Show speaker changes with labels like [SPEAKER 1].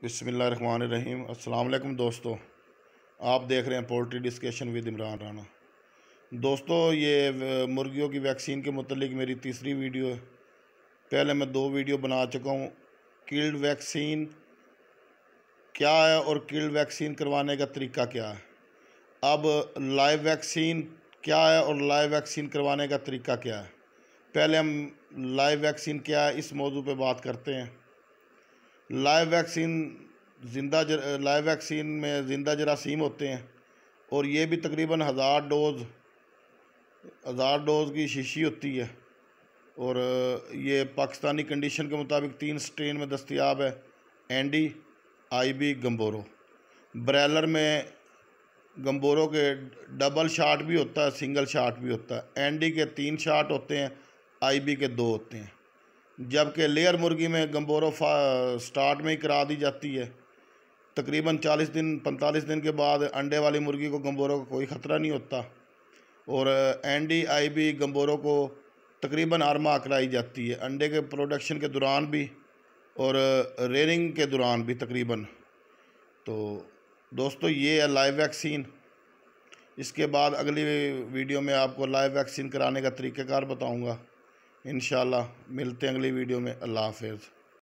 [SPEAKER 1] बिस्मिल्लाहिर्रहमानिर्रहीम। अस्सलाम वालेकुम दोस्तों, आप देख रहे हैं poultry discussion with Imran Rana. दोस्तों, ये मुर्गियों की वैक्सीन के मुतल्लिक मेरी तीसरी वीडियो है। पहले मैं 2 वीडियो बना चुका हूँ। किल्ड वैक्सीन क्या है और किल्ड वैक्सीन करवाने का तरीका क्या है। अब लाइव वैक्सीन क्या है और लाइव वैक्सीन करवाने का तरीका क्या है। पहले हम लाइव वैक्सीन क्या है इस मौजू पे बात करते हैं। लाइव वैक्सीन में ज़िंदा जरासीम होते हैं और ये भी तकरीबन 1000 डोज़ की शीशी होती है। और ये पाकिस्तानी कंडीशन के मुताबिक 3 स्ट्रेन में दस्तयाब है: एंडी, आईबी, गम्बोरो। ब्रैलर में गम्बोरो के डबल शाट भी होता है, सिंगल शाट भी होता है। एंडी के 3 शाट होते हैं, आईबी के 2 होते हैं। जबकि लेयर मुर्गी में गम्बोरो स्टार्ट में ही करा दी जाती है। तकरीबन 45 दिन के बाद अंडे वाली मुर्गी को गम्बोरो का कोई ख़तरा नहीं होता। और एंडी, आईबी, गम्बोरो को तकरीबन हर माह कराई जाती है, अंडे के प्रोडक्शन के दौरान भी और रेयरिंग के दौरान भी तकरीबन। तो दोस्तों, ये है लाइव वैक्सीन। इसके बाद अगली वीडियो में आपको लाइव वैक्सीन कराने का तरीक़ाकार बताऊँगा। इंशाल्लाह मिलते हैं अगली वीडियो में। अल्लाह हाफ़िज़।